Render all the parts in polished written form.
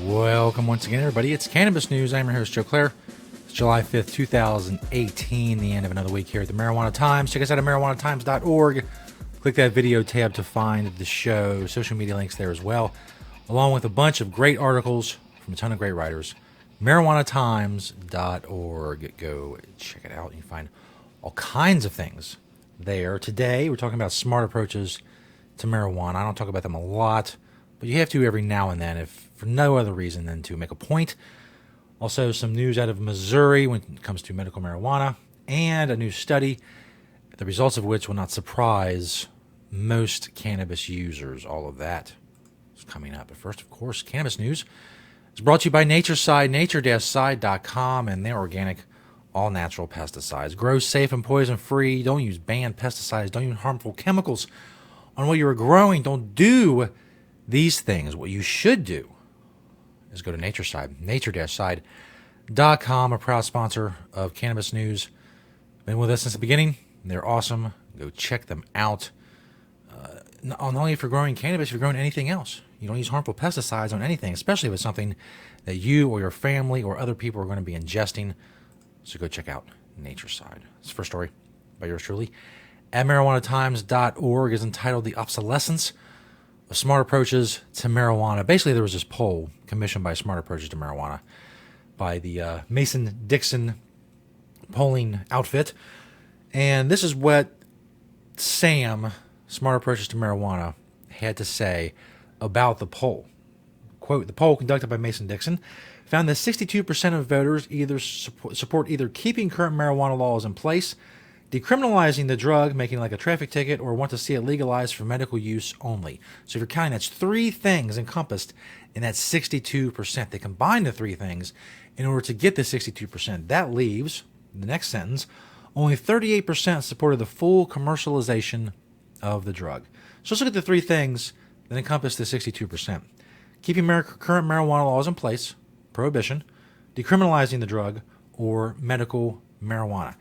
Welcome once again, everybody. It's Cannabis News. I'm your host, Joe Klare. It's July 5th, 2018, the end of another week here at the Marijuana Times. Check us out at marijuanatimes.org. Click that video tab to find the show. Social media links there as well, along with a bunch of great articles from a ton of great writers. marijuanatimes.org. Go check it out. You can find all kinds of things there. Today, we're talking about smart approaches to marijuana. I don't talk about them a lot, but you have to every now and then, if for no other reason than to make a point. Also, some news out of Missouri when it comes to medical marijuana, and a new study, the results of which will not surprise most cannabis users. All of that is coming up. But first, of course, Cannabis News is brought to you by Natureside, nature-side.com, and their organic, all-natural pesticides. Grow safe and poison-free. Don't use banned pesticides. Don't use harmful chemicals on what you're growing. Don't do these things. What you should do is go to Natureside, nature-side.com, a proud sponsor of Cannabis News. Been with us since the beginning. They're awesome. Go check them out. Not only if you're growing cannabis, if you're growing anything else. You don't use harmful pesticides on anything, especially if it's something that you or your family or other people are going to be ingesting. So go check out Natureside. This the first story by yours truly at marijuanatimes.org is entitled The Obsolescence of Smart Approaches to Marijuana. Basically, there was this poll commissioned by Smart Approaches to Marijuana by the Mason-Dixon polling outfit. And this is what SAM, Smart Approaches to Marijuana, had to say about the poll. Quote, the poll conducted by Mason-Dixon found that 62% of voters either support either keeping current marijuana laws in place, decriminalizing the drug, making it like a traffic ticket, or want to see it legalized for medical use only. So if you're counting, that's three things encompassed in that 62%. They combine the three things in order to get the 62%. That leaves, the next sentence, only 38% supported the full commercialization of the drug. So let's look at the three things that encompass the 62%. Keeping current marijuana laws in place, prohibition, decriminalizing the drug, or medical marijuana.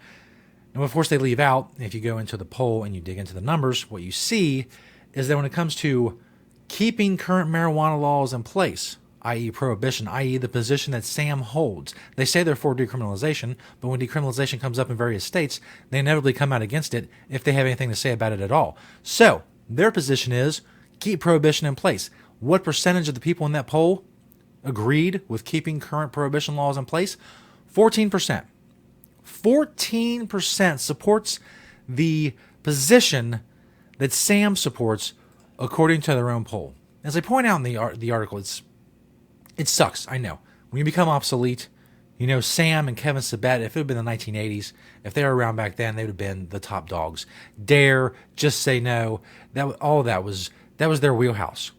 Now, of course, they leave out, if you go into the poll and you dig into the numbers, what you see is that when it comes to keeping current marijuana laws in place, i.e. prohibition, i.e. the position that SAM holds, they say they're for decriminalization, but when decriminalization comes up in various states, they inevitably come out against it if they have anything to say about it at all. So, their position is keep prohibition in place. What percentage of the people in that poll agreed with keeping current prohibition laws in place? 14%. 14% supports the position that SAM supports according to their own poll. As I point out in the article, it sucks, I know. When you become obsolete, Sam and Kevin Sabet, if it had been the 1980s, if they were around back then, they would have been the top dogs. Dare, Just Say No, all of that was their wheelhouse.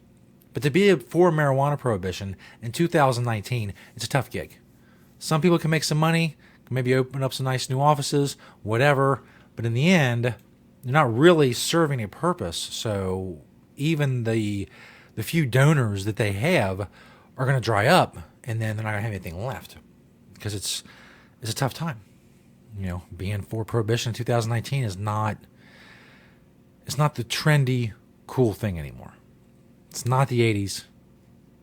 But to be for marijuana prohibition in 2019, it's a tough gig. Some people can make some money, maybe open up some nice new offices, whatever. But in the end, they're not really serving a purpose. So even the few donors that they have are going to dry up, and then they're not going to have anything left because it's a tough time. Being for prohibition in 2019 is not the trendy, cool thing anymore. It's not the 80s.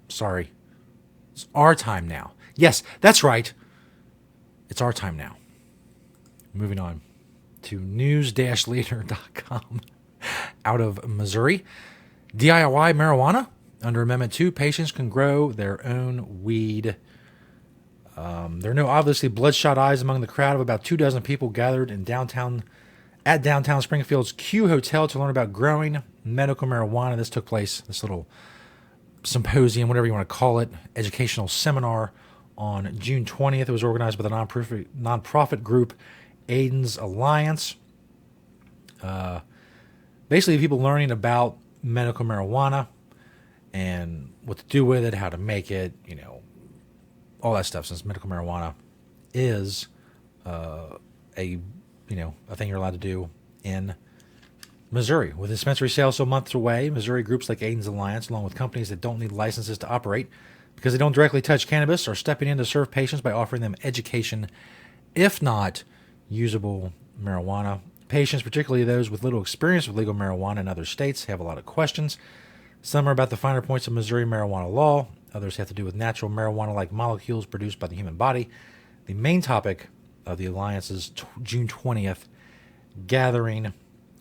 Sorry. It's our time now. Yes, that's right. It's our time now. Moving on to news-leader.com out of Missouri. DIY marijuana. Under Amendment 2, patients can grow their own weed. There are no obviously bloodshot eyes among the crowd of about 24 people gathered at downtown Springfield's Q Hotel to learn about growing medical marijuana. This took place, this little symposium, whatever you want to call it, educational seminar, on June 20th. It was organized by the nonprofit group Aiden's Alliance. Basically, people learning about medical marijuana and what to do with it, how to make it, all that stuff, since medical marijuana is a thing you're allowed to do in Missouri. With dispensary sales so months away, Missouri groups like Aiden's Alliance, along with companies that don't need licenses to operate because they don't directly touch cannabis, are stepping in to serve patients by offering them education, if not usable marijuana. Patients, particularly those with little experience with legal marijuana in other states, have a lot of questions. Some are about the finer points of Missouri marijuana law. Others have to do with natural marijuana-like molecules produced by the human body. The main topic of the Alliance's June 20th gathering,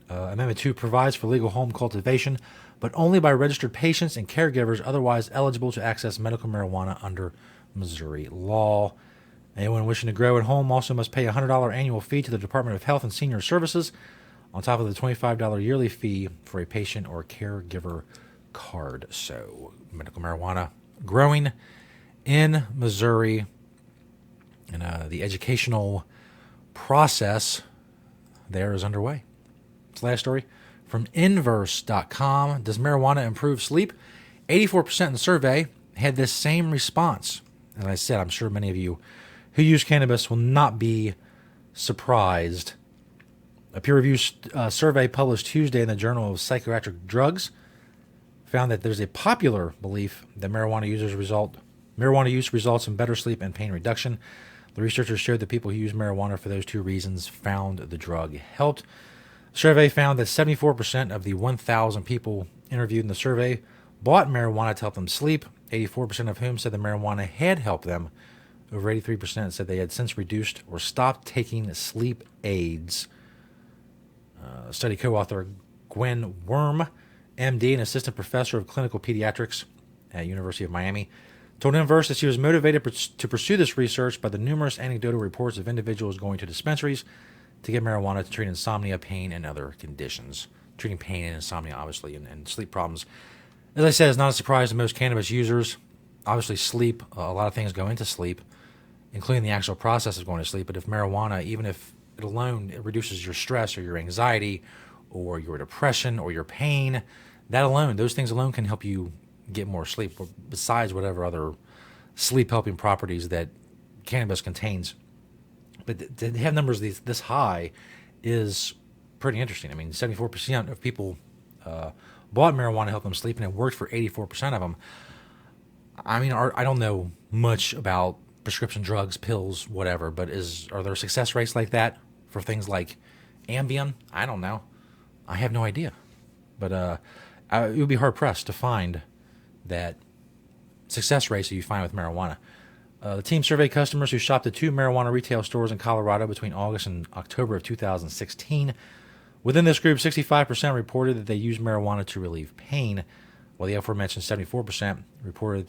Amendment 2 provides for legal home cultivation, but only by registered patients and caregivers otherwise eligible to access medical marijuana under Missouri law. Anyone wishing to grow at home also must pay a $100 annual fee to the Department of Health and Senior Services, on top of the $25 yearly fee for a patient or caregiver card. So, medical marijuana growing in Missouri, and the educational process there is underway. This last story from Inverse.com. Does marijuana improve sleep? 84% in the survey had this same response. As I said, I'm sure many of you who use cannabis will not be surprised. A peer-reviewed survey published Tuesday in the Journal of Psychiatric Drugs found that there's a popular belief that marijuana use results in better sleep and pain reduction. The researchers showed that people who use marijuana for those two reasons found the drug helped. The survey found that 74% of the 1,000 people interviewed in the survey bought marijuana to help them sleep, 84% of whom said that marijuana had helped them. Over 83% said they had since reduced or stopped taking sleep aids. Study co-author Gwen Worm, MD and assistant professor of clinical pediatrics at University of Miami, told Inverse that she was motivated to pursue this research by the numerous anecdotal reports of individuals going to dispensaries to get marijuana to treat insomnia, pain, and other conditions. Treating pain and insomnia, obviously, and sleep problems. As I said, it's not a surprise to most cannabis users. Obviously, sleep, a lot of things go into sleep, including the actual process of going to sleep. But if marijuana, even if it alone, it reduces your stress or your anxiety or your depression or your pain, those things alone can help you get more sleep, besides whatever other sleep-helping properties that cannabis contains. But to have numbers this high is pretty interesting. I mean, 74% of people bought marijuana to help them sleep, and it worked for 84% of them. I mean, I don't know much about prescription drugs, pills, whatever, but are there success rates like that for things like Ambien? I don't know. I have no idea. But it would be hard-pressed to find that success rates that you find with marijuana. The team surveyed customers who shopped at 2 marijuana retail stores in Colorado between August and October of 2016. Within this group, 65% reported that they used marijuana to relieve pain, while the aforementioned 74% reported that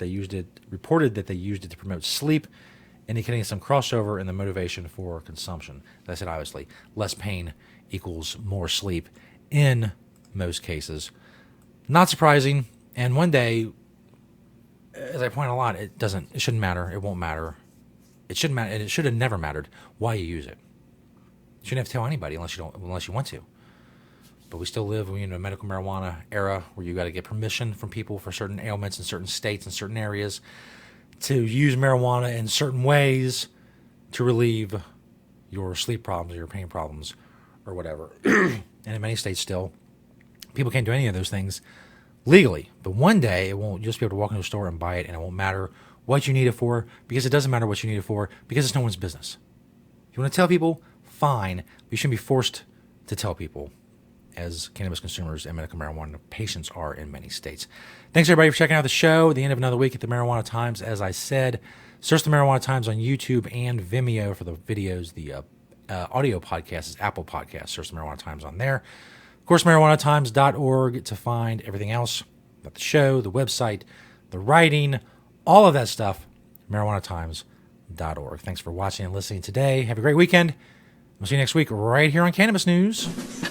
they used it to promote sleep, indicating some crossover in the motivation for consumption. As I said, obviously, less pain equals more sleep in most cases. Not surprising, and one day, as I point out a lot, it shouldn't matter, it won't matter. It shouldn't matter, and it should have never mattered why you use it. You shouldn't have to tell anybody unless you want to. But we still live in a medical marijuana era where you got to get permission from people for certain ailments in certain states and certain areas to use marijuana in certain ways to relieve your sleep problems or your pain problems or whatever. And in many states still, people can't do any of those things legally. But one day you'll just be able to walk into a store and buy it, and it won't matter what you need it for, because it doesn't matter what you need it for, because it's no one's business. If you want to tell people, fine, but you shouldn't be forced to tell people, as cannabis consumers and medical marijuana patients are in many states. Thanks, everybody, for checking out the show. The end of another week at the Marijuana Times. As I said, search the Marijuana Times on YouTube and Vimeo for the videos. The audio podcast is Apple Podcasts. Search the Marijuana Times on there. Of course, marijuanatimes.org to find everything else about the show, the website, the writing, all of that stuff, marijuanatimes.org. Thanks for watching and listening today. Have a great weekend. We'll see you next week right here on Cannabis News.